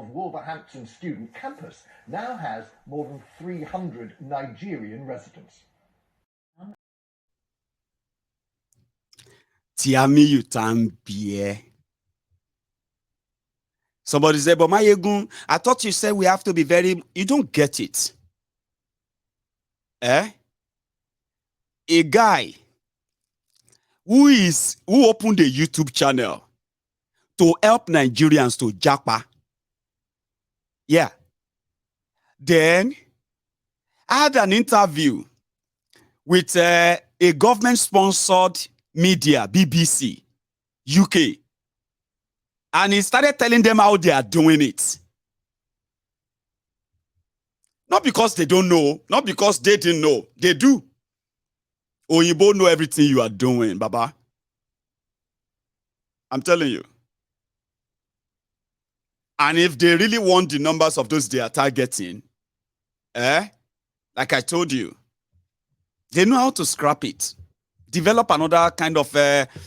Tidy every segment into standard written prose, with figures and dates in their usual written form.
of Wolverhampton student campus now has more than 300 Nigerian residents. Tiamiyu Tambie. Somebody said, but Mayegun, I thought you said we have to be very, you don't get it. A guy who opened a YouTube channel to help Nigerians to Japa. Yeah. Then I had an interview with a government-sponsored media, BBC, UK. And he started telling them how they are doing it. Not because they don't know, not because they didn't know. They do. Or you both know everything you are doing, Baba. I'm telling you. And if they really want the numbers of those they are targeting, like I told you, they know how to scrap it. Develop another kind of,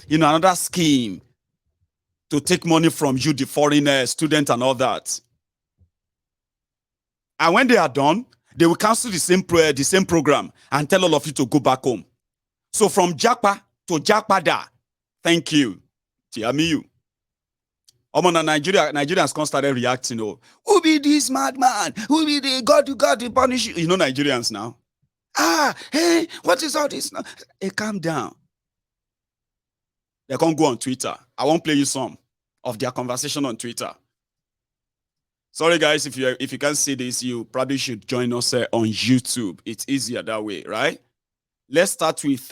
another scheme to take money from you, the foreign student and all that. And when they are done, they will cancel the same program and tell all of you to go back home. So from Japa to Japada, thank you. Tiamiyu. Nigerians can't start reacting. Oh, who be this madman? Who be the God to punish you? You know Nigerians now. Hey, what is all this now? Hey, calm down. They can't go on Twitter. I won't play you some of their conversation on Twitter. Sorry, guys, if you can't see this, you probably should join us on YouTube. It's easier that way, right? Let's start with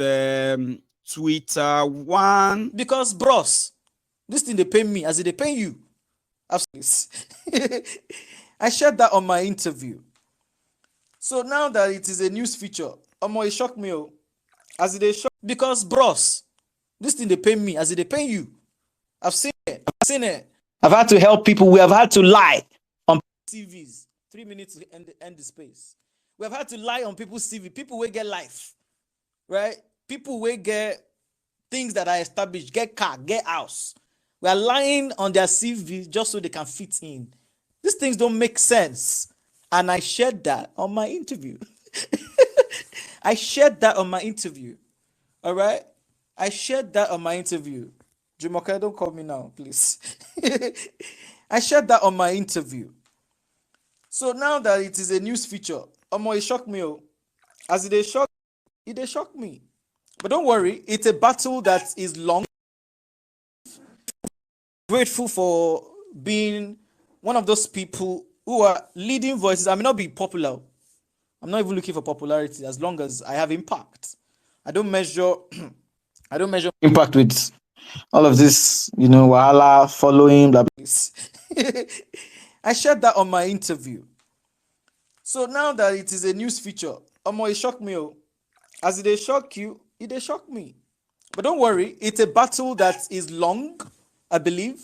Twitter one. Because, bros, this thing they pay me as they pay you. I shared that on my interview. So now that it is a news feature, it shocked me. As they shock, because, bros, this thing they pay me as they pay you. I've seen it. I've had to help people. We have had to lie on TVs. 3 minutes to end the space. We have had to lie on people's TV. People will get life, right? People will get things that are established, get car, get house. We are lying on their CV just so they can fit in. These things don't make sense. And I shared that on my interview. I shared that on my interview. All right? I shared that on my interview. Jumoke, don't call me now, please. I shared that on my interview. So now that it is a news feature, it shocked me. As it shocked me. But don't worry, it's a battle that is long. Grateful for being one of those people who are leading voices. I may not be popular. I'm not even looking for popularity as long as I have impact. I don't measure impact with all of this, wahala, following, blah, blah. I shared that on my interview. So now that it is a news feature, it shocked me. As it shock you, it shocked me. But don't worry, it's a battle that is long, I believe.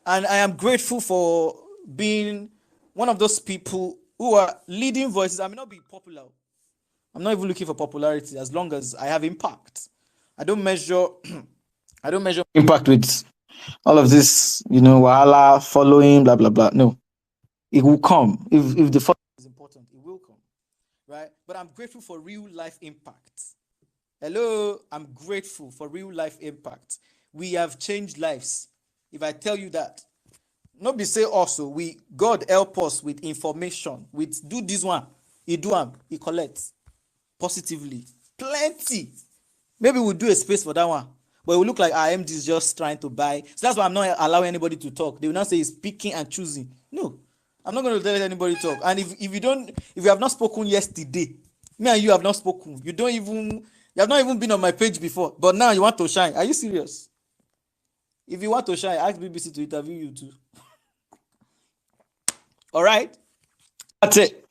And I am grateful for being one of those people who are leading voices. I may not be popular. I'm not even looking for popularity as long as I have impact. I don't measure impact with all of this, wahala, following, blah, blah, blah. No. It will come. If the following is important, it will come. Right? But I'm grateful for real life impact. Hello, I'm grateful for real life impact. We have changed lives. If I tell you that, not be say also, God help us with information. With do this one, he do them, he collects positively. Plenty. Maybe we'll do a space for that one. But it will look like MD is just trying to buy. So that's why I'm not allowing anybody to talk. They will not say he's picking and choosing. No, I'm not going to let anybody talk. And if you have not spoken yesterday, me and you have not spoken. You have not even been on my page before. But now you want to shine. Are you serious? If you want to shine, ask BBC to interview you too. All right? That's it.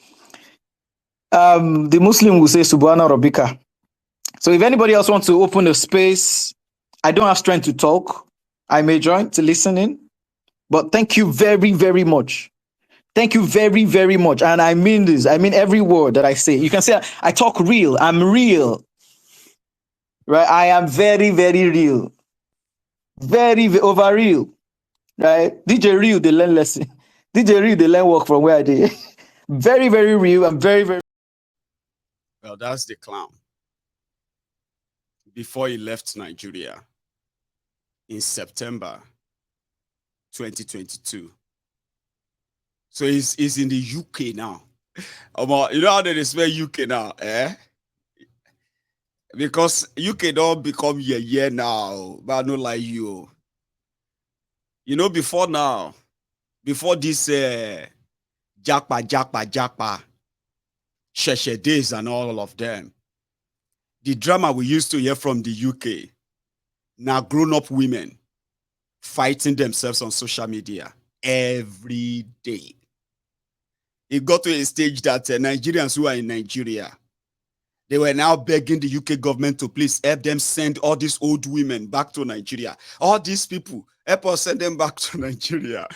The Muslim will say Subhana Rabbika. So if anybody else wants to open a space, I don't have strength to talk. I may join to listen in. But thank you very, very much. Thank you very, very much. And I mean this. I mean every word that I say. You can say I talk real. I'm real. Right? I am very, very real. Very over real. Right? DJ Real, they learn lesson. DJ real, they learn work from where I did. Very, very real and very, very. Well, that's the clown. Before he left Nigeria in September 2022. So he's in the UK now. You know how they spell UK now, eh? Because UK don't become year now, but not like you. You know, before this Japa, Sheshe days and all of them, the drama we used to hear from the UK, now grown-up women fighting themselves on social media every day. It got to a stage that Nigerians who are in Nigeria, they were now begging the UK government to please help them send all these old women back to Nigeria. All these people, help us send them back to Nigeria.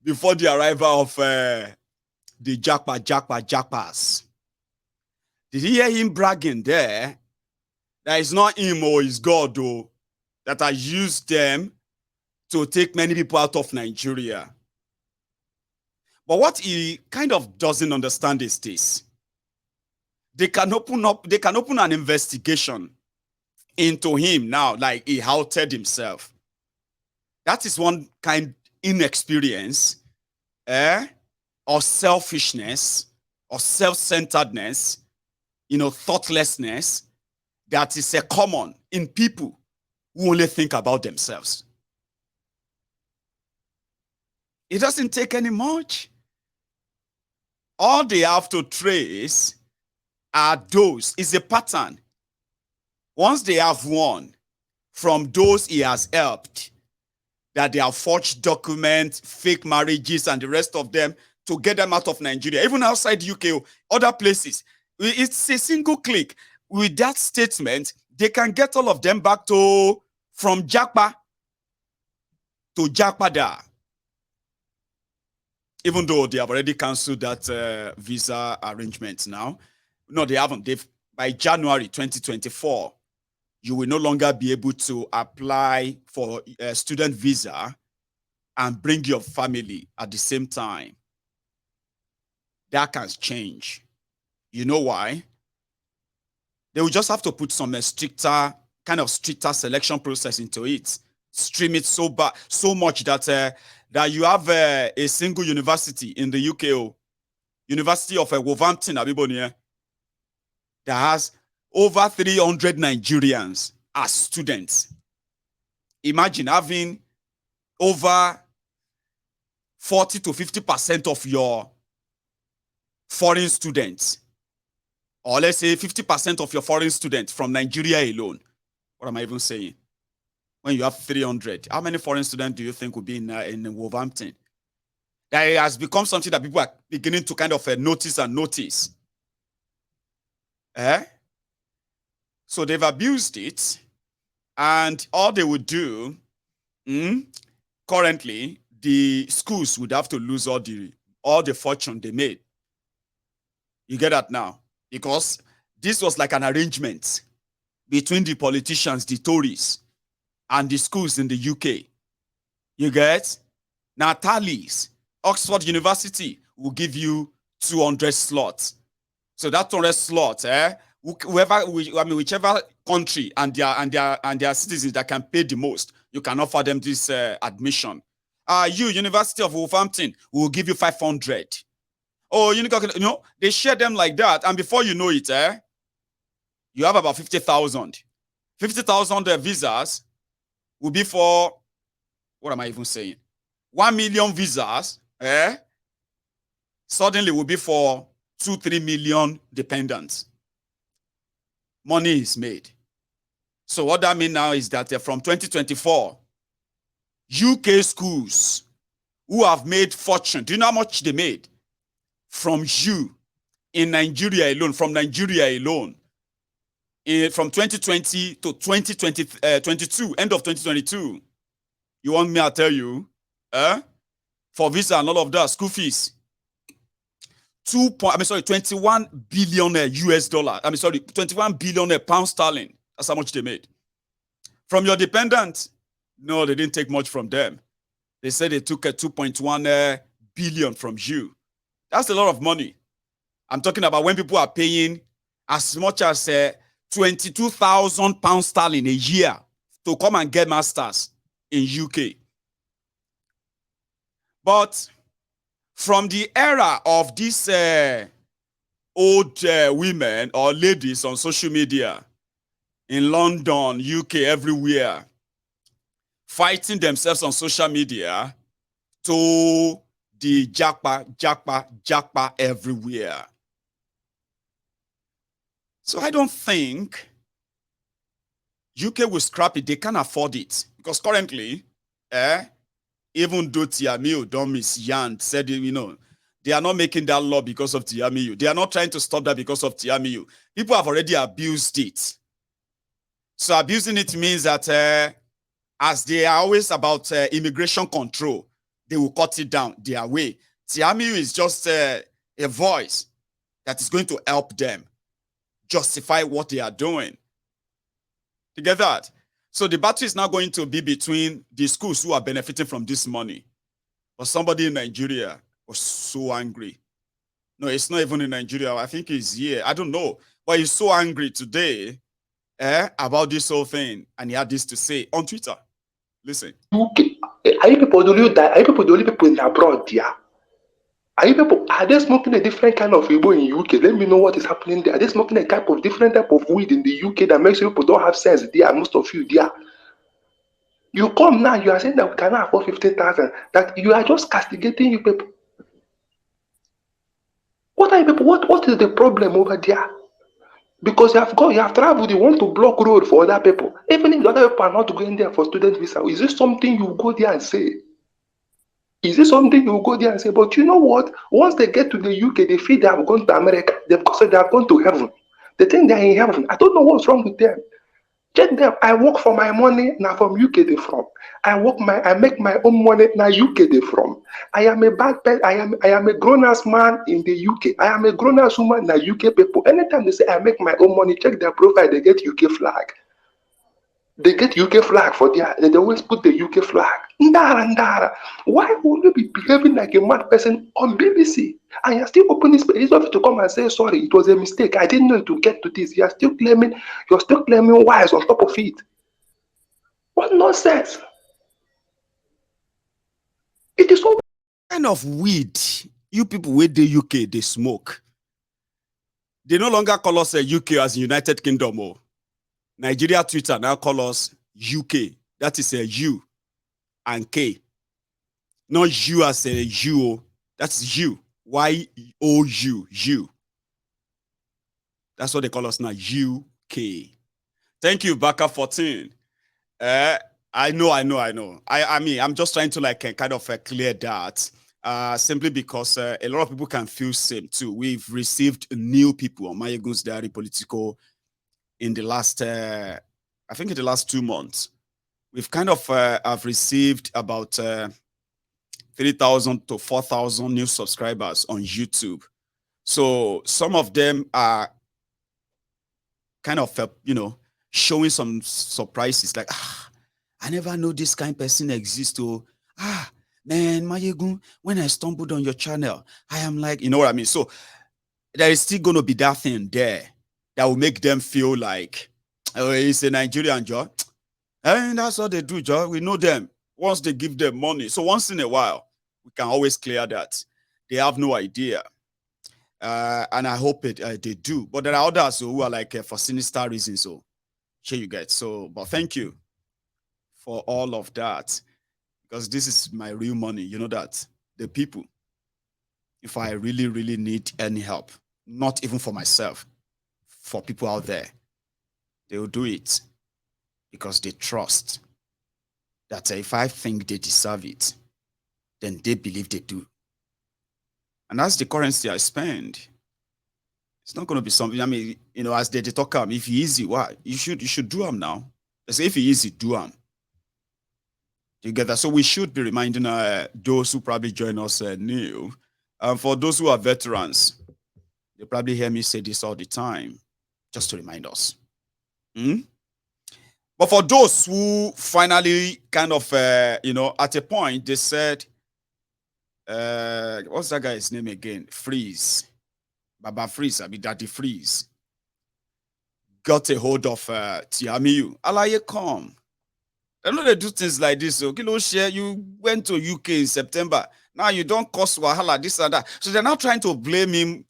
Before the arrival of the Japas. Did you hear him bragging there? That it's not him or it's God, though, that has used them to take many people out of Nigeria. But what he kind of doesn't understand is this. They can open an investigation into him now, like he outed himself. That is one kind of inexperience, or selfishness, or self-centeredness, thoughtlessness, that is common in people who only think about themselves. It doesn't take any much. All they have to trace are those, is a pattern. Once they have one from those he has helped, that they have forged documents, fake marriages, and the rest of them to get them out of Nigeria, even outside UK, other places. It's a single click. With that statement, they can get all of them back from Japa to Japada. Even though they have already cancelled that visa arrangement now. No, they haven't. By January 2024, you will no longer be able to apply for a student visa and bring your family at the same time. That can change. You know why? They will just have to put some stricter selection process into it. Stream it so much that you have a single university in the UK, University of Wolverhampton, Abibonia, that has over 300 Nigerians as students. Imagine having over 40 to 50% of your foreign students, or let's say 50% of your foreign students from Nigeria alone. What am I even saying? When you have 300, how many foreign students do you think will be in Wolverhampton? That has become something that people are beginning to kind of notice. So they've abused it, and all they would do, currently, the schools would have to lose all the fortune they made. You get that now? Because this was like an arrangement between the politicians, the Tories, and the schools in the UK. You get? Now, Tallies, Oxford University will give you 200 slots. So that 200 slots, whichever country and their citizens that can pay the most, you can offer them this admission. University of Wolverhampton will give you 500. Oh, they share them like that, and before you know it, you have about 50,000. 50,000 visas will be for, what am I even saying? 1 million visas, suddenly will be for 2-3 million dependents. Money is made. So what that means now is that from 2024, UK schools who have made fortune, do you know how much they made? From you in Nigeria alone, from 2020 to 2022, end of 2022. You want me to tell you, for visa and all of that, school fees, 21 billion US dollar. 21 billion pound sterling. That's how much they made. From your dependent, no, they didn't take much from them. They said they took a 2.1 billion from you. That's a lot of money. I'm talking about when people are paying as much as 22,000 pounds sterling a year to come and get masters in UK. But from the era of these old women or ladies on social media in London, UK, everywhere, fighting themselves on social media to the Japa everywhere. So I don't think UK will scrap it. They can't afford it. Because currently, even though Tiamiyu, don't miss Yan, said, they are not making that law because of Tiamiyu. They are not trying to stop that because of Tiamiyu. People have already abused it. So abusing it means that as they are always about immigration control, they will cut it down their way. Tiamiyu is just a voice that is going to help them justify what they are doing. You get that? So the battle is now going to be between the schools who are benefiting from this money. But somebody in Nigeria was so angry. No, it's not even in Nigeria. I think he's here. I don't know. But he's so angry today about this whole thing. And he had this to say on Twitter. Listen. Are you people the only people in abroad there? Are they smoking a different kind of Igbo in UK? Let me know what is happening there. Are they smoking a different type of weed in the UK that makes people don't have sense there? Most of you there. You come now, you are saying that we cannot afford 15,000. That you are just castigating you people. What are you people? What is the problem over there? Because you have traveled, you want to block road for other people. Even if the other people are not going there for student visa, is this something you go there and say? Is this something you go there and say? But you know what? Once they get to the UK, they feel they have gone to America. They have gone to heaven. They think they are in heaven. I don't know what's wrong with them. Check them. I work for my money. Now from UK they from. I make my own money. Now UK they from. I am a bad person. I am a grown ass man in the UK. I am a grown ass woman. Now UK people. Anytime they say I make my own money, check their profile. They get UK flag. They get UK flag for their. They always put the UK flag. Ndara. Why would you be behaving like a mad person on BBC? And you're still opening space to come and say sorry. It was a mistake. I didn't know to get to this. You're still claiming wise on top of it. What nonsense! It is so kind of weed you people with the UK they smoke. They no longer call us a UK as United Kingdom or Nigeria Twitter now call us UK. That is a U and K. Not you as a U. That's you. Y-O-U. You. That's what they call us now. UK. Thank you, Baka 14. I know. I mean, I'm just trying to kind of clear that. Simply because a lot of people can feel same too. We've received new people on Mayegun's Diary Political in the last, I think in the last 2 months. We've kind of have received about 3,000 to 4,000 new subscribers on YouTube. So some of them are kind of, showing some surprises like, I never know this kind of person exists. Oh, man, Mayegun, when I stumbled on your channel, I am like, you know what I mean? So there is still going to be that thing there that will make them feel like, oh, it's a Nigerian job. And that's what they do, Joe. We know them once they give them money. So once in a while, we can always clear that. They have no idea. And I hope they do. But there are others who are like for sinister reasons. So sure you get. So, but thank you for all of that. Because this is my real money. You know that. The people. If I really, really need any help, not even for myself, for people out there, they will do it. Because they trust that if I think they deserve it, then they believe they do. And that's the currency I spend. It's not going to be something, I mean, as they talk, if you easy, why? You should do them now. They say if you easy, do them. You get that? So we should be reminding those who probably join us new. For those who are veterans, they probably hear me say this all the time, just to remind us. But But for those who finally kind of, at a point, they said, what's that guy's name again? Freeze. Baba Freeze, Daddy Freeze. Got a hold of Tiamiyu. Alaye come. I know they do things like this. So, you went to UK in September. Now you don't cause wahala, this and that. So they're now trying to blame him.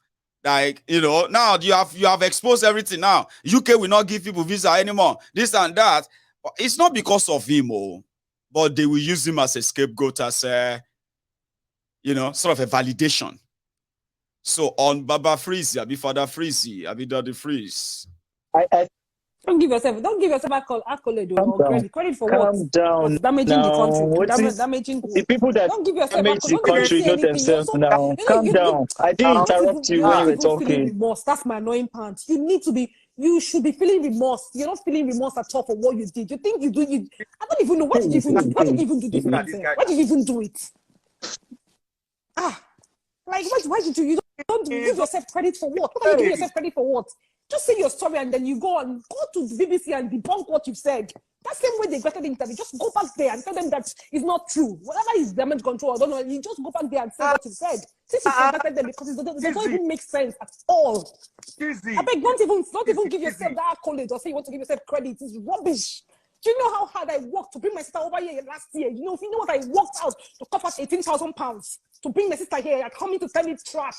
Like, now you have exposed everything now. UK will not give people visa anymore. This and that. It's not because of him, but they will use him as a scapegoat, as sort of a validation. So on Baba Freeze, Abi Father Freeze, Abi Daddy Freeze. Don't give yourself accolade or credit for Calm what? down. Damaging the country. Damaging the people that don't give yourself damage the accolade. country, not themselves now. Calm down. I didn't interrupt you when you were talking. Remorse. That's my annoying part. You should be feeling remorse. You're not feeling remorse at all for what you did. You think you do. I don't even know. What did you even do? Why did you even do this? Why did you even do it? Like, why did you don't give yourself credit for what? What are you giving yourself credit for what? Just say your story and then you go to the BBC and debunk what you've said. That same way they got the interview. Just go back there and tell them that it's not true. Whatever is damage control, I don't know. You just go back there and say what you said. Since you contacted them because it doesn't even make sense at all. I beg, don't even give yourself that accolade or say you want to give yourself credit. It's rubbish. Do you know how hard I worked to bring my sister over here last year? If you know what I worked out to cover 18,000 pounds to bring my sister here, I come in to tell me trash.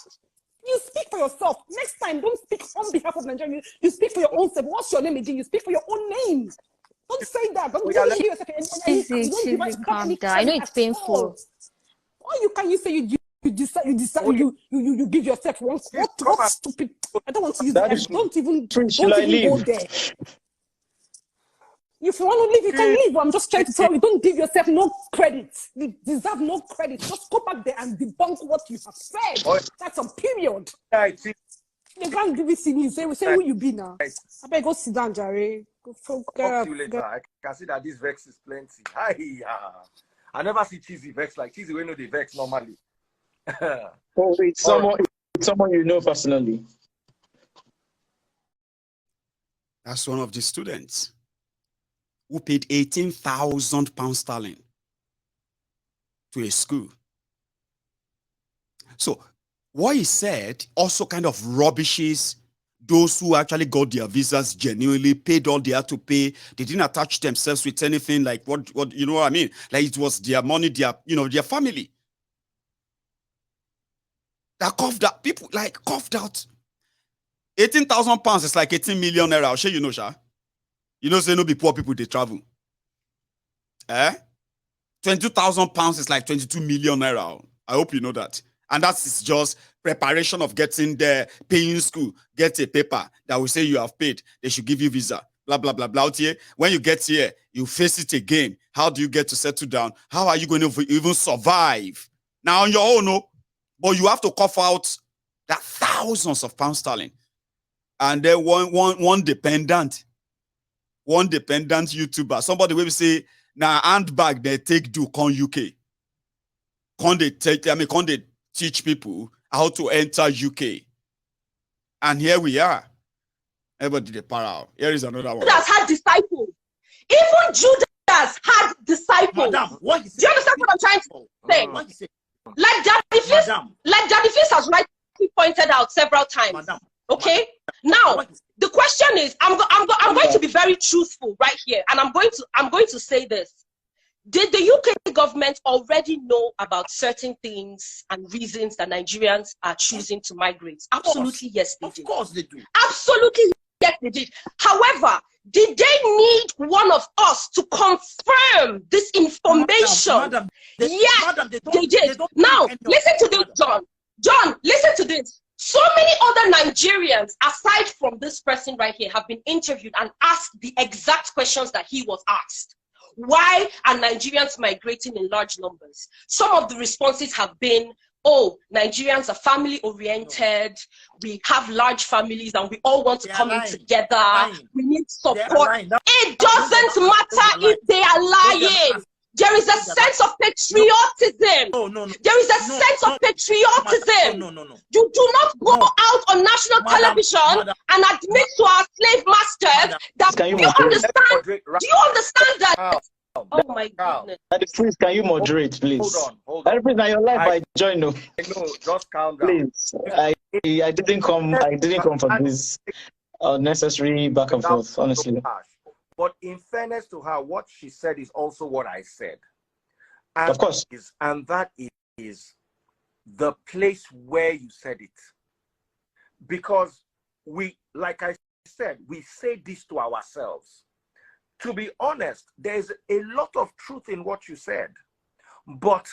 You speak for yourself. Next time, don't speak on behalf of Nigeria. You speak for your own self. What's your name again? You speak for your own name. Don't say that. Don't give yourself any calm down. I know it's painful. Why can you say you decide you give yourself one what stupid? I don't want to use that. Don't even go there. If you want to leave, you can leave. I'm just trying to tell you, don't give yourself no credit. You deserve no credit. Just go back there and debunk what you have said. That's a period. You can't give it to me. Say who you be now. I better go sit down, Jerry. Talk to you later. I can see that this vex is plenty. I never see cheesy vex like cheesy. We know the vex normally. It's someone you know personally. That's one of the students who paid 18,000 pounds sterling to a school. So what he said also kind of rubbishes those who actually got their visas genuinely, paid all they had to pay. They didn't attach themselves with anything like what you know what I mean? Like it was their money, their family. That coughed out. 18,000 pounds is like 18 million naira. I'll show you know, Sha. You know, say no be poor people, they travel. 22,000 pounds is like 22 million naira. I hope you know that. And that's just preparation of getting there, paying school, get a paper that will say you have paid. They should give you visa. Blah, blah, blah, blah. When you get here, you face it again. How do you get to settle down? How are you going to even survive? Now on your own, no. But you have to cough out that thousands of pounds sterling. And then one dependent YouTuber, somebody will say, now handbag they take do con UK. Can they teach people how to enter UK? And here we are. Everybody the para. Here is another one. Judas had disciples. Even Judas had disciples. Madam, what do you understand what I'm trying to say? Like Daddy Fist has rightly pointed out several times. Madam. Okay. Now the question is, I'm going to be very truthful right here, and I'm going to say this. Did the UK government already know about certain things and reasons that Nigerians are choosing to migrate? Absolutely, yes, they did. Of course they do. Absolutely, yes, they did. However, did they need one of us to confirm this information? Madam, yes, they did. Now, listen to this, John. John, listen to this. So many other Nigerians, aside from this person right here, have been interviewed and asked the exact questions that he was asked. Why are Nigerians migrating in large numbers? Some of the responses have been, oh, Nigerians are family oriented, we have large families and we all want to come in together, we need support. It doesn't matter if they are lying. There is a sense of patriotism. No. There is a sense of patriotism. No. You do not go out on national television and admit to our slave masters that. Do you understand? Do you understand that? Oh my goodness. Please, can you moderate, please? Hold on. Everything in your life I join. No, just calm down. Please. I didn't come for this unnecessary back and forth, honestly. But in fairness to her, what she said is also what I said. And of course. That is the place where you said it. Because we, like I said, we say this to ourselves. To be honest, there's a lot of truth in what you said. But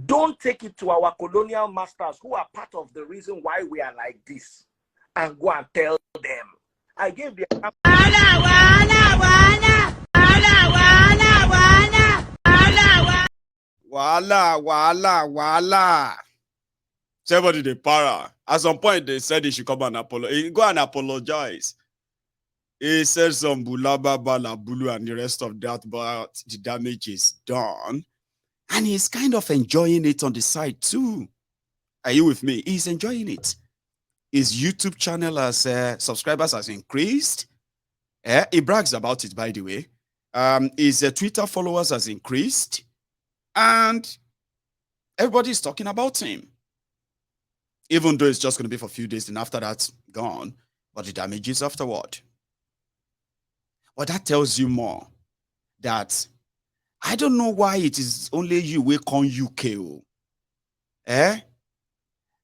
don't take it to our colonial masters who are part of the reason why we are like this and go and tell them. I gave the Wala. Somebody the para. At some point they said he should come and apologize. Go and apologize. He said some bulaba bala bulu and the rest of that, but the damage is done. And he's kind of enjoying it on the side too. Are you with me? He's enjoying it. His YouTube channel as subscribers has increased. He brags about it, by the way. His Twitter followers has increased. And everybody's talking about him. Even though it's just going to be for a few days and after that's gone. But the damage is afterward. Well, that tells you more. That I don't know why it is only you who come UK.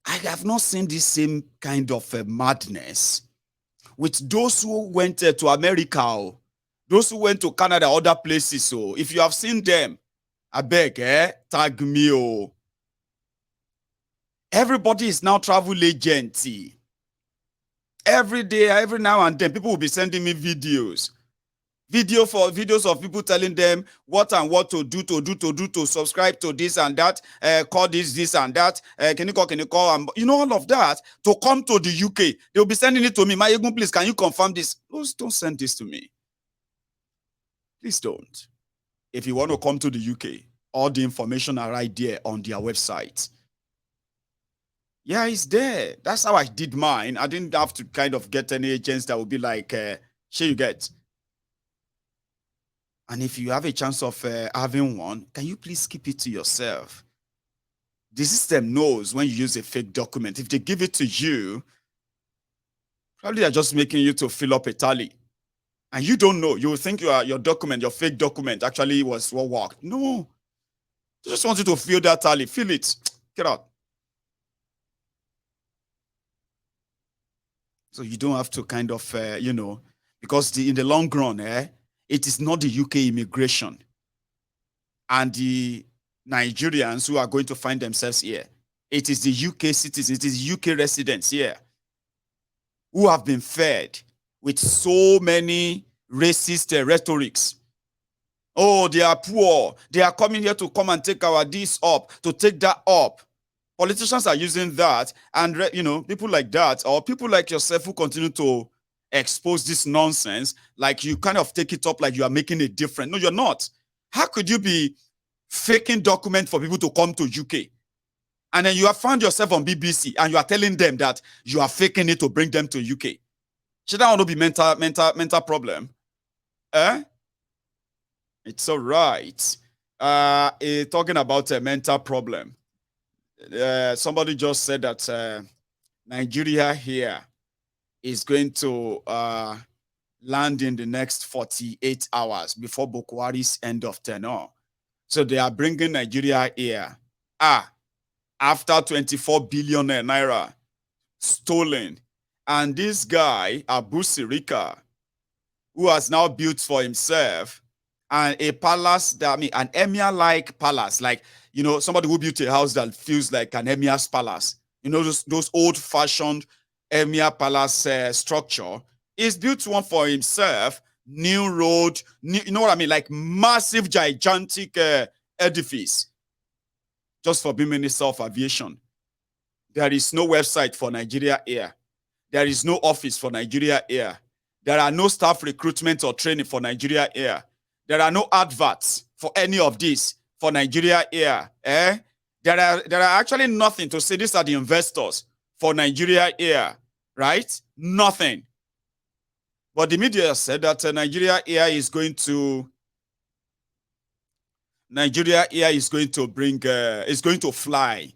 I have not seen this same kind of madness with those who went to America, those who went to Canada, other places. So if you have seen them, I beg, tag me. Everybody is now travel agent. Every day, every now and then, people will be sending me videos. Videos of people telling them what and what to do to subscribe to this and that, call this and that, can you call, and you know, all of that, to come to the UK. They'll be sending it to me. My please, can you confirm this? Don't send this to me. Please don't. If you want to come to the UK, all the information are right there on their website. Yeah, it's there. That's how I did mine. I didn't have to kind of get any agents that would be like, sure you get. And if you have a chance of having one, can you please keep it to yourself? The system knows when you use a fake document. If they give it to you, probably they're just making you to fill up a tally. And you don't know. You think your document, your fake document actually was what worked. No. They just want you to fill that tally. Fill it. Get out. So you don't have to kind of, because in the long run, it is not the UK immigration and the Nigerians who are going to find themselves here. It is the UK citizens, it is UK residents here who have been fed with so many racist rhetorics. Oh, they are poor. They are coming here to come and take our this up, to take that up. Politicians are using that, and people like that, or people like yourself who continue to expose this nonsense, like you kind of take it up like you are making a difference. No, you're not. How could you be faking document for people to come to UK? And then you have found yourself on BBC and you are telling them that you are faking it to bring them to UK. Should that want to be mental problem? It's all right. Talking about a mental problem. Somebody just said that Nigeria here is going to land in the next 48 hours before Buhari's end of tenure. So they are bringing Nigeria here. After 24 billion naira stolen. And this guy, Abu Sirika, who has now built for himself and a palace, an emir-like palace, like, somebody who built a house that feels like an emir's palace. Those old-fashioned emir palace structure. He's built one for himself, new road, you know what I mean? Like massive, gigantic edifice. Just for being Minister of Aviation. There is no website for Nigeria Air. There is no office for Nigeria Air. There are no staff recruitment or training for Nigeria Air. There are no adverts for any of this for Nigeria Air. There are actually nothing to say these are the investors for Nigeria Air, right? Nothing. But the media said that Nigeria Air is going to fly.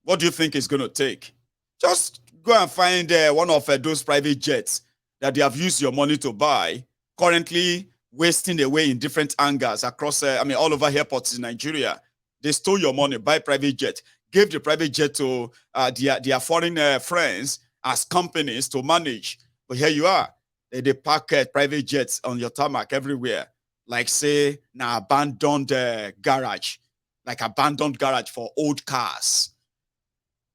What do you think it's going to take? Just go and find one of those private jets that they have used your money to buy, currently wasting away in different hangars across, all over airports in Nigeria. They stole your money, buy private jet, gave the private jet to their foreign friends as companies to manage. But here you are. They park private jets on your tarmac everywhere. Like, say, an abandoned garage. Like abandoned garage for old cars.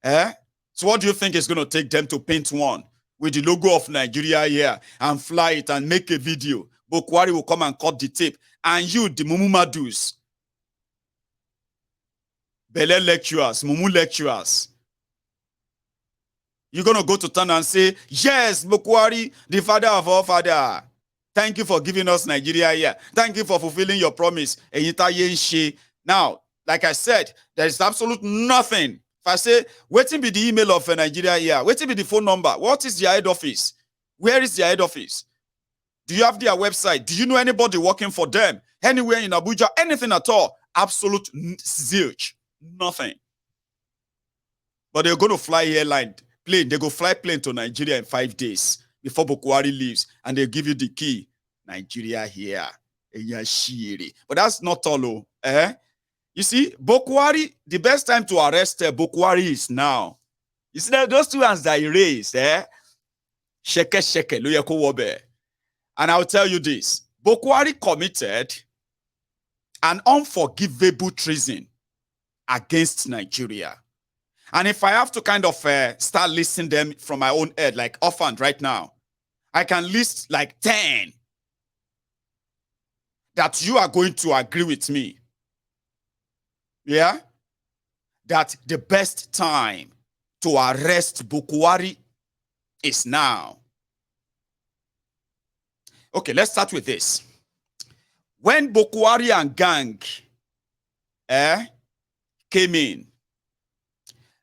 So what do you think is going to take them to paint one with the logo of Nigeria here and fly it and make a video? Buhari will come and cut the tape. And you, the Mumumadus, Bele lecturers, Mumu lecturers, you're going to go to town and say, yes, Buhari, the father of all father. Thank you for giving us Nigeria here. Thank you for fulfilling your promise. Now, like I said, there is absolute nothing. If I say, waiting be the email of Nigeria here, waiting be the phone number, what is their head office? Where is their head office? Do you have their website? Do you know anybody working for them? Anywhere in Abuja, anything at all? Absolute zilch. Nothing. But they're going to fly plane. They go fly plane to Nigeria in 5 days before Buhari leaves, and they give you the key. Nigeria here. But that's not all. You see, Buhari, the best time to arrest Buhari is now. You see that those two hands that he raised, sheke, and I'll tell you this. Buhari committed an unforgivable treason against Nigeria. And if I have to kind of start listing them from my own head, like offhand right now, I can list like 10 that you are going to agree with me. Yeah? That the best time to arrest Buhari is now. Okay, let's start with this. When Buhari and gang came in,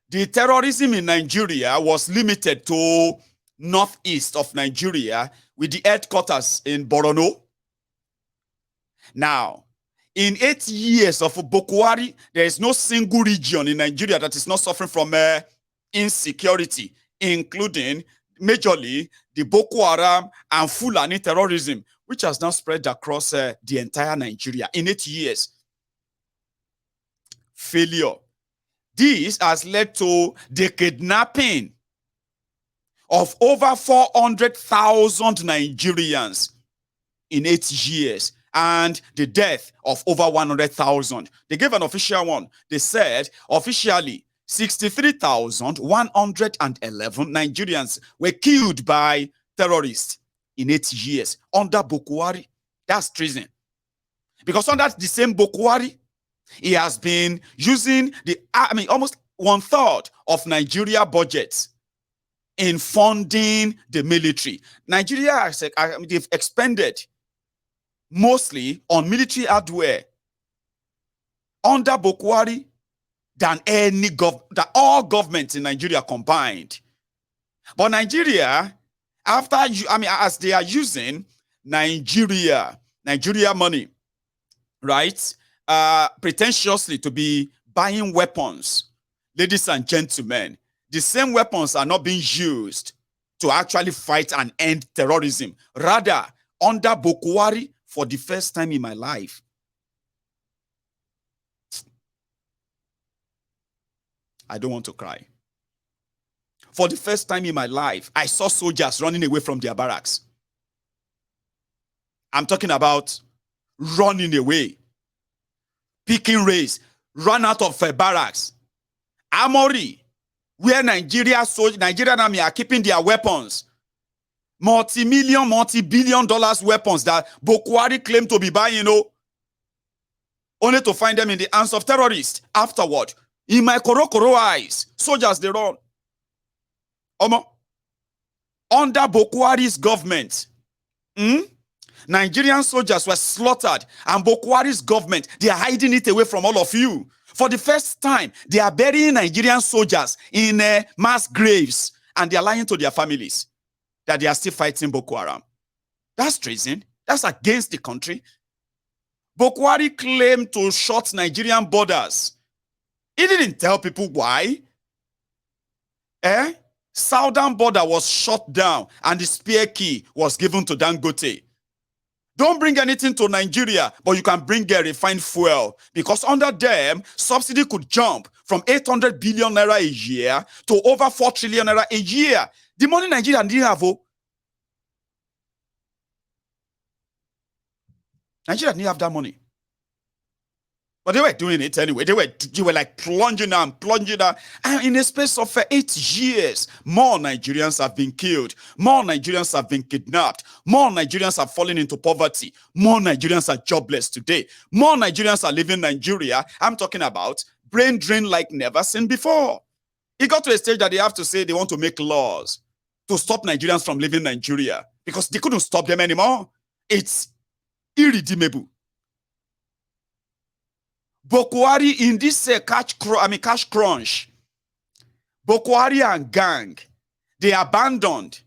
the terrorism in Nigeria was limited to northeast of Nigeria with the headquarters in Borno. Now, in 8 years of Buhari, there is no single region in Nigeria that is not suffering from insecurity, including majorly the Boko Haram and Fulani terrorism, which has now spread across the entire Nigeria in 8 years. Failure. This has led to the kidnapping of over 400,000 Nigerians in 8 years and the death of over 100,000. They gave an official one. They said officially 63,111 Nigerians were killed by terrorists in 8 years under Buhari. That's treason. Because under the same Buhari, he has been using almost 1/3 of Nigeria budget in funding the military. Nigeria, they've expended mostly on military hardware under Buhari than all governments in Nigeria combined. But Nigeria, as they are using Nigeria money, right, pretentiously to be buying weapons, ladies and gentlemen, the same weapons are not being used to actually fight and end terrorism. Rather, under Buhari, for the first time in my life, I don't want to cry. For the first time in my life, I saw soldiers running away from their barracks. I'm talking about running away, picking race, run out of barracks. Amori, where Nigerian army are keeping their weapons, multi-million, multi-billion dollars weapons that Buhari claimed to be buying, only to find them in the hands of terrorists. Afterward, in my korokoro eyes, soldiers, they run. Under Boko Haram's government, Nigerian soldiers were slaughtered, and Boko Haram's government, they are hiding it away from all of you. For the first time, they are burying Nigerian soldiers in mass graves, and they are lying to their families that they are still fighting Boko Haram. That's treason. That's against the country. Boko Haram claimed to shut Nigerian borders. He didn't tell people why. Southern border was shut down, and the spare key was given to Dangote. Don't bring anything to Nigeria, but you can bring a refined fuel, because under them, subsidy could jump from 800 billion naira a year to over 4 trillion naira a year. The money Nigeria didn't have. Nigeria didn't have that money. But they were doing it anyway. They were like plunging down. And in a space of 8 years, more Nigerians have been killed. More Nigerians have been kidnapped. More Nigerians have fallen into poverty. More Nigerians are jobless today. More Nigerians are leaving Nigeria. I'm talking about brain drain like never seen before. It got to a stage that they have to say they want to make laws to stop Nigerians from leaving Nigeria, because they couldn't stop them anymore. It's irredeemable. Boko Haram in this cash crunch, Boko Haram and gang, they abandoned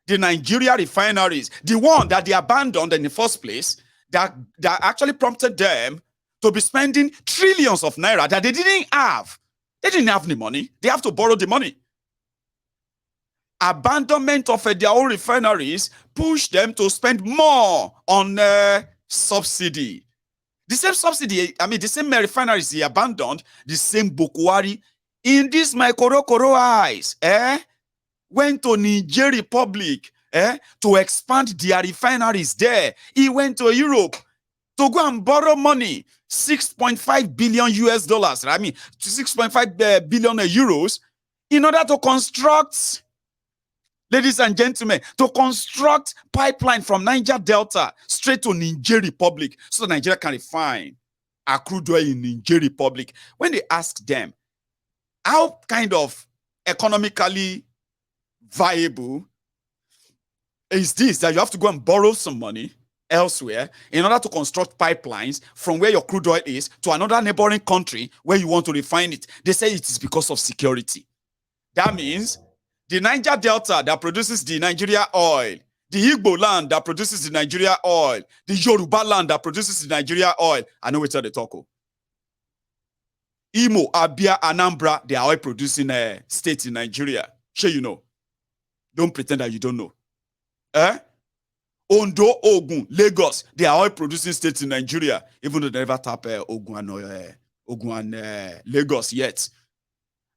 the Nigeria refineries, the one that they abandoned in the first place, that actually prompted them to be spending trillions of naira that they didn't have. They didn't have the money. They have to borrow the money. Abandonment of their own refineries pushed them to spend more on subsidy. The same subsidy, the same refineries he abandoned, the same Boko Haram, in this my Koro eyes, went to Niger Republic to expand their refineries there. He went to Europe to go and borrow money, 6.5 billion US dollars, 6.5 billion euros, in order to construct, ladies and gentlemen, to construct pipeline from Niger Delta straight to Niger Republic, so Nigeria can refine our crude oil in Niger Republic. When they ask them, how kind of economically viable is this, that you have to go and borrow some money elsewhere in order to construct pipelines from where your crude oil is to another neighboring country where you want to refine it? They say it is because of security. That means the Niger Delta that produces the Nigeria oil, the Igbo land that produces the Nigeria oil, the Yoruba land that produces the Nigeria oil, I know which are the talk. Imo, Abia, Anambra, they are oil producing states in Nigeria. Sure, you know. Don't pretend that you don't know. Ondo, Ogun, Lagos, they are oil producing states in Nigeria, even though they never tap Ogun and Lagos yet.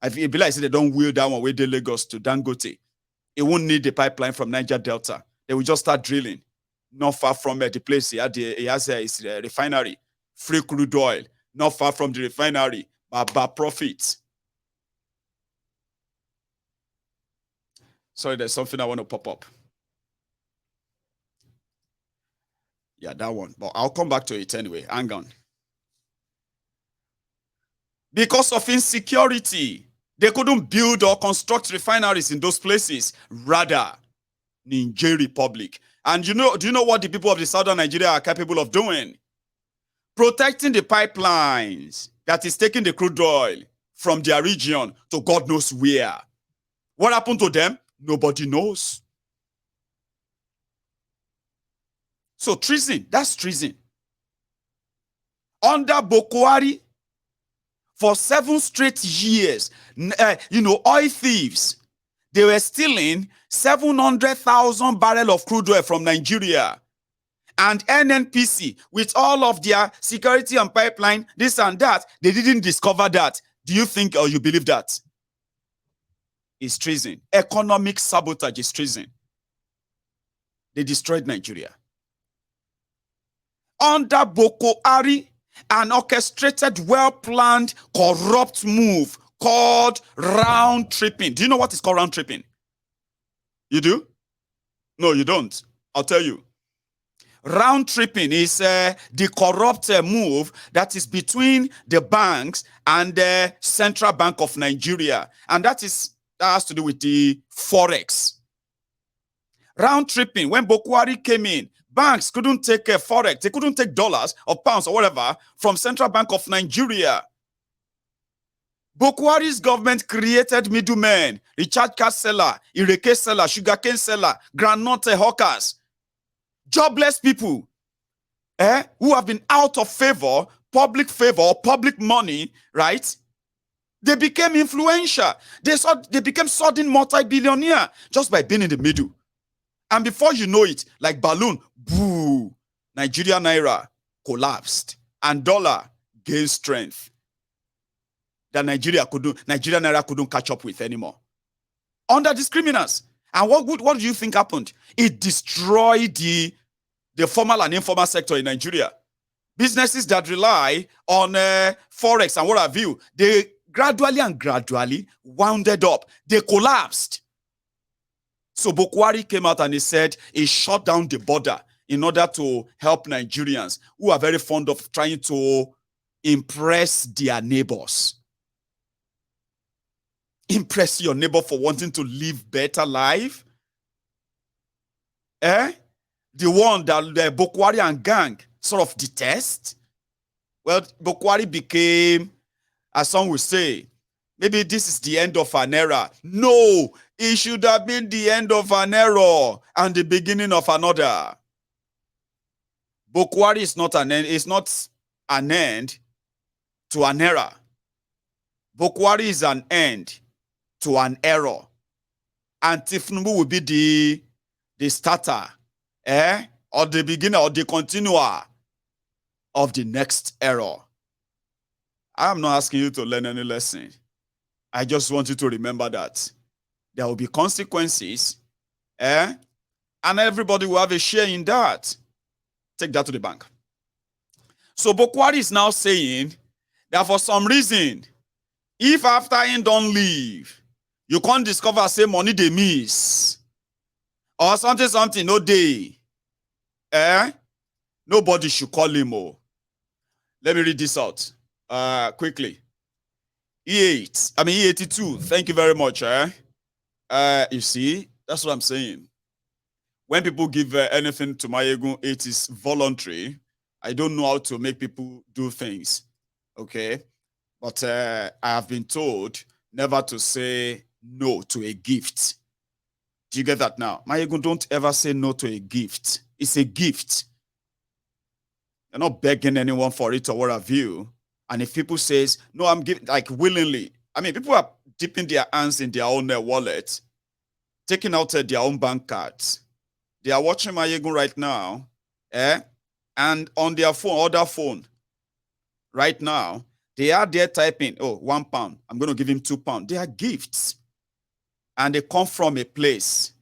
I feel like they don't wheel down one way the Lagos to Dangote. It won't need the pipeline from Niger Delta. They will just start drilling. Not far from the place he has his refinery, free crude oil. Not far from the refinery, but profits. Sorry, there's something I want to pop up. Yeah, that one. But I'll come back to it anyway. Hang on. Because of insecurity, they couldn't build or construct refineries in those places. Rather, Niger Republic. And do you know what the people of the southern Nigeria are capable of doing? Protecting the pipelines that is taking the crude oil from their region to God knows where. What happened to them? Nobody knows. So treason, that's treason. Under Boko Haram, for 7 straight years, oil thieves, they were stealing 700,000 barrels of crude oil from Nigeria. And NNPC, with all of their security and pipeline, this and that, they didn't discover that. Do you think or you believe that? It's treason. Economic sabotage is treason. They destroyed Nigeria. Under Boko Haram, an orchestrated, well-planned, corrupt move called round tripping. Do you know what is called round tripping? You do? No, you don't. I'll tell you. Round tripping is the corrupt move that is between the banks and the Central Bank of Nigeria. And that has to do with the Forex. Round tripping. When Buhari came in, banks couldn't take forex. They couldn't take dollars or pounds or whatever from Central Bank of Nigeria. Buhari's government created middlemen, recharge card seller, ireke seller, sugarcane seller, groundnut hawkers, jobless people who have been out of favor, public money, right? They became influential. They became sudden multi-billionaire just by being in the middle. And before you know it, like balloon, boo, Nigeria Naira collapsed and dollar gained strength that Nigeria Naira couldn't catch up with anymore. Under these criminals. And what do you think happened? It destroyed the formal and informal sector in Nigeria. Businesses that rely on forex and what have you, they gradually wounded up. They collapsed. So Buhari came out and he said he shut down the border in order to help Nigerians who are very fond of trying to impress their neighbors. Impress your neighbor for wanting to live better life. The one that the Buhari and gang sort of detest. Well, Buhari became, as some will say, maybe this is the end of an era. No, it should have been the end of an era and the beginning of another. Buhari is not an end. It's not an end to an era. Buhari is an end to an era. And Tifnubu will be the starter, or the beginner or the continuer of the next era. I'm not asking you to learn any lesson. I just want you to remember that there will be consequences, and everybody will have a share in that. Take that to the bank. So Buhari is now saying that for some reason, if after him don't leave, you can't discover say money they miss or something no day, nobody should call him. Let me read this out quickly. E82. Thank you very much. You see, that's what I'm saying. When people give anything to Mayegun, it is voluntary. I don't know how to make people do things. Okay. But I have been told never to say no to a gift. Do you get that now? Mayegun, don't ever say no to a gift. It's a gift. You're not begging anyone for it or what have you. And if people says, no, I'm giving, like willingly. I mean, people are dipping their hands in their own wallet, taking out their own bank cards. They are watching Mayegun right now, and on their phone, other phone, right now, they are there typing, oh, £1. I'm going to give him £2. They are gifts. And they come from a place.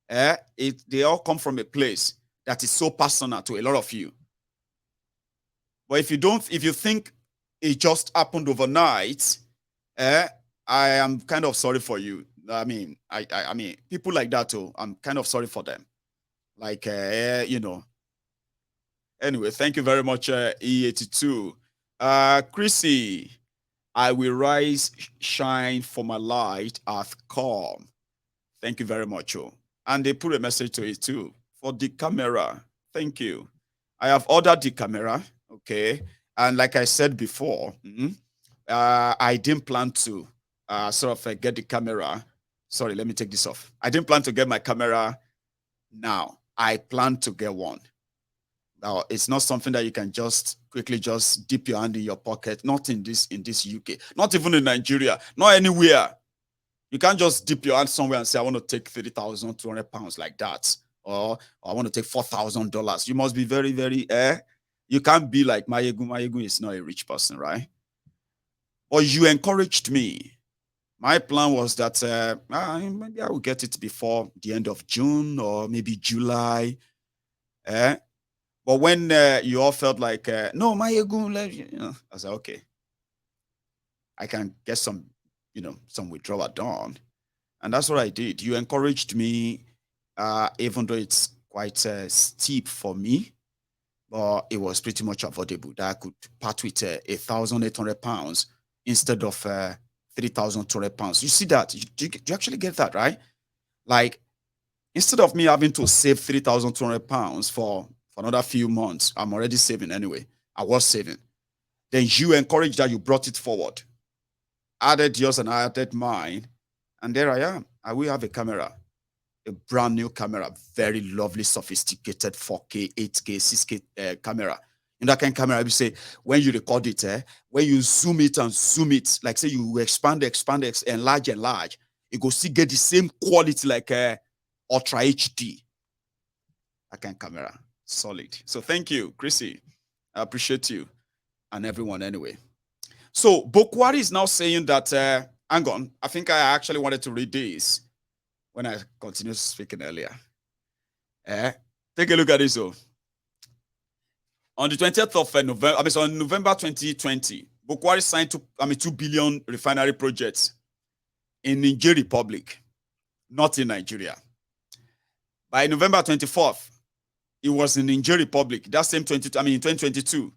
They all come from a place that is so personal to a lot of you. But if you think it just happened overnight, I am kind of sorry for you. I mean, I mean, people like that too, I'm kind of sorry for them. Like, you know. Anyway, thank you very much, E82. Chrissy, I will rise, shine, for my light hath come. Thank you very much. And they put a message to it too. For the camera, thank you. I have ordered the camera, okay? And like I said before, I didn't plan to get the camera. Sorry, let me take this off. I didn't plan to get my camera now. I plan to get one. Now, it's not something that you can just quickly just dip your hand in your pocket. Not in this UK. Not even in Nigeria. Not anywhere. You can't just dip your hand somewhere and say, I want to take 30,200 pounds like that. Or I want to take $4,000. You must be very, very, you can't be like Mayegun. Mayegun is not a rich person, right? Or you encouraged me. My plan was that maybe I will get it before the end of June or maybe July. But when you all felt like, no, Mayegun, I said, okay, I can get some, some withdrawal done. And that's what I did. You encouraged me, even though it's quite steep for me, but it was pretty much affordable that I could part with 1,800 pounds instead of 3,200 pounds. You see that? You actually get that, right? Like, Instead of me having to save 3,200 pounds for another few months, I'm already saving anyway. I was saving. Then you encouraged that, you brought it forward. Added yours and I added mine. And there I am. I will have a camera. A brand new camera. Very lovely, sophisticated 4K, 8K, 6K camera. In that kind of camera, I will say, when you record it, when you zoom it and zoom it, like say you expand, enlarge, you go still get the same quality like Ultra HD. That kind of camera. Solid. So thank you, Chrissy. I appreciate you and everyone anyway. So Buhari is now saying that, hang on, I think I actually wanted to read this when I continued speaking earlier. Take a look at this though. On the 20th of November, so on November 2020, Buhari signed 2 billion refinery projects in Niger Republic, not in Nigeria. By November 24th, it was in Niger Republic. That same in 2022.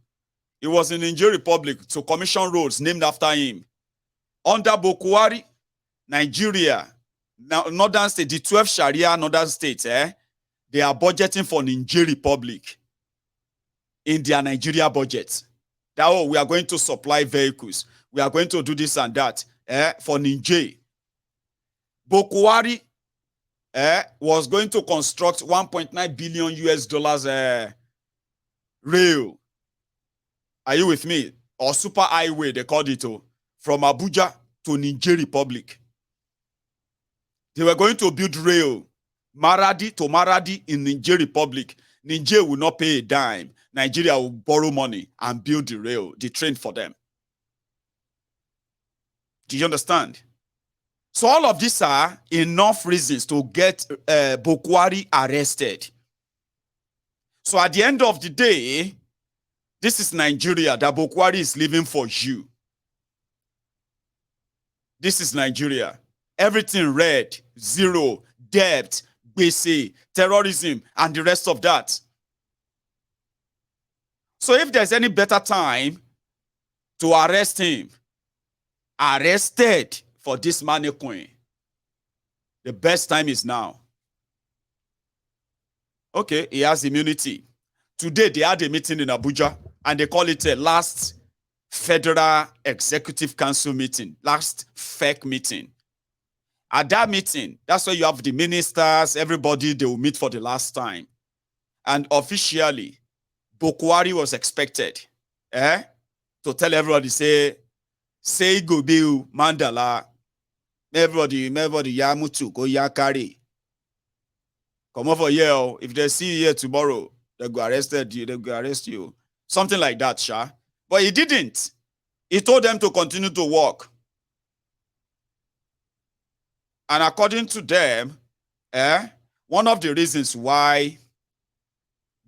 It was in Niger Republic to commission roads named after him. Under Buhari, Nigeria, northern state, the 12 Sharia northern states, they are budgeting for Niger Republic in their Nigeria budget. That we are going to supply vehicles. We are going to do this and that for Niger. Buhari was going to construct 1.9 billion US dollars rail. Are you with me? Or super highway, they called it, from Abuja to Niger Republic. They were going to build rail, Maradi to Maradi in Niger Republic. Niger will not pay a dime. Nigeria will borrow money and build the rail, the train for them. Do you understand? So all of these are enough reasons to get Buhari arrested. So at the end of the day, this is Nigeria that Buhari is living for you. This is Nigeria. Everything red, zero, debt, BC, terrorism, and the rest of that. So if there's any better time to arrest him, arrested for this money coin, the best time is now. Okay, he has immunity. Today they had a meeting in Abuja and they call it a last Federal Executive Council meeting, last fake meeting. At that meeting, that's where you have the ministers, everybody, they will meet for the last time. And officially, Buhari was expected to tell everybody, say go bill Mandala, everybody yamutu go yakari. Come over here. If they see you here tomorrow, they go arrested you, they go arrest you. Something like that, Sha. But he didn't. He told them to continue to work. And according to them, one of the reasons why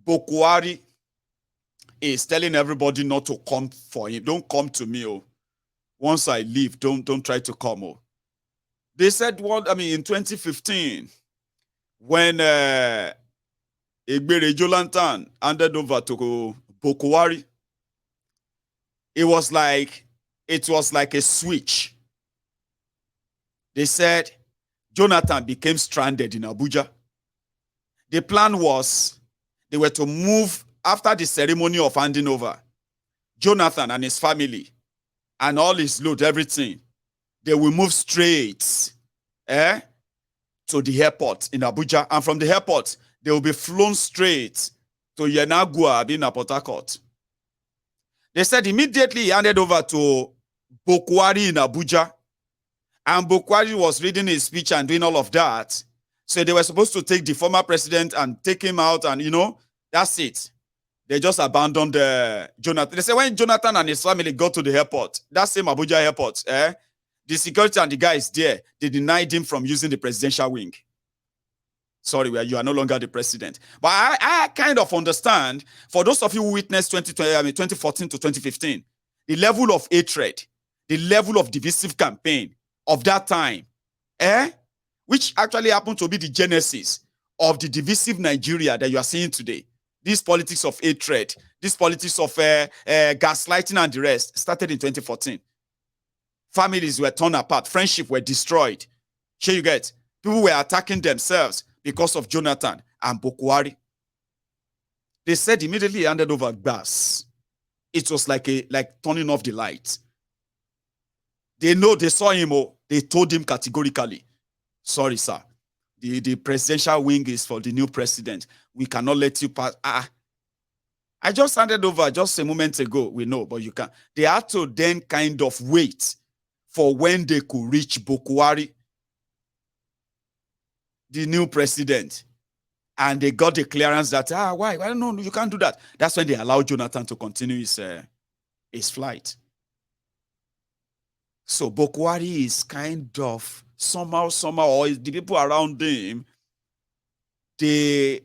Buhari is telling everybody not to come for him, don't come to me. Once I leave, don't try to come. They said, in 2015, when Egbere Jolantan handed over to Buhari, it was like a switch. They said Jonathan became stranded in Abuja. The plan was they were to move after the ceremony of handing over. Jonathan and his family and all his load, everything, they will move straight to the airport in Abuja. And from the airport, they will be flown straight to Yenagua, being at Port Harcourt. They said immediately he handed over to Buhari in Abuja. And Buhari was reading his speech and doing all of that. So they were supposed to take the former president and take him out and, that's it. They just abandoned Jonathan. They said when Jonathan and his family got to the airport, that same Abuja airport, the security and the guys there, they denied him from using the presidential wing. Sorry, you are no longer the president. But I kind of understand, for those of you who witnessed 2014 to 2015, the level of hatred, the level of divisive campaign of that time, which actually happened to be the genesis of the divisive Nigeria that you are seeing today. This politics of hatred, this politics of gaslighting and the rest started in 2014. Families were torn apart. Friendships were destroyed. Sure you get? People were attacking themselves. because of Jonathan and Buhari. They said immediately he handed over gas. It was like turning off the light. They know, they saw him, they told him categorically, sorry, sir, the presidential wing is for the new president. We cannot let you pass. I just handed over just a moment ago. We know, but you can't. They had to then kind of wait for when they could reach Buhari, the new president. And they got the clearance that, why? I don't know, you can't do that. That's when they allowed Jonathan to continue his flight. So Buhari is kind of somehow, or the people around him, they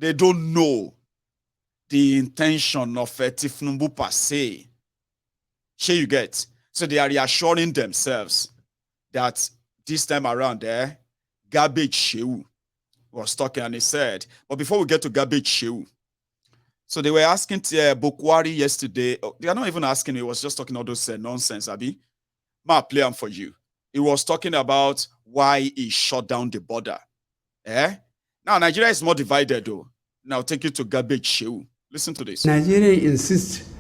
don't know the intention of Tifnumbu per se. Sure, you get. So they are reassuring themselves that this time around, garbage Shehu was talking, and he said, but before we get to garbage Shehu, so they were asking Buhari yesterday. They are not even asking. He was just talking all those nonsense, Abi. Ma, play them for you. He was talking about why he shut down the border. Now, Nigeria is more divided, though. Now, take you to garbage Shehu. Listen to this. Nigeria insists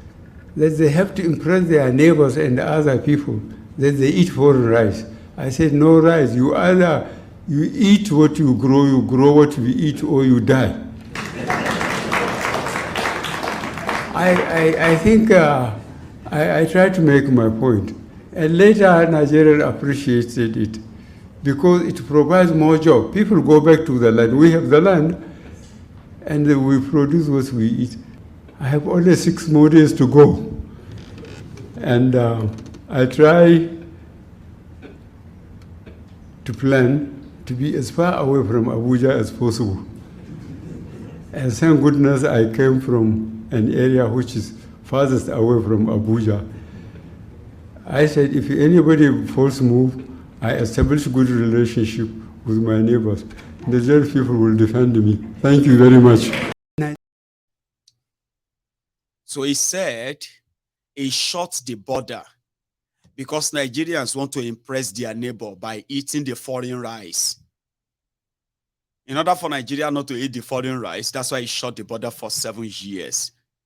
that they have to impress their neighbors and other people that they eat foreign rice. I said, no rice. You either you eat what you grow what you eat, or you die. I think I tried to make my point. And later, Nigeria appreciated it because it provides more jobs. People go back to the land. We have the land, and we produce what we eat. I have only 6 more days to go. And I try to plan to be as far away from Abuja as possible. And thank goodness I came from an area which is farthest away from Abuja. I said, if anybody false move, I establish good relationship with my neighbors. The Nigerian people will defend me. Thank you very much. So he said he shut the border because Nigerians want to impress their neighbor by eating the foreign rice. In order for Nigeria not to eat the foreign rice, that's why he shut the border for 7 years.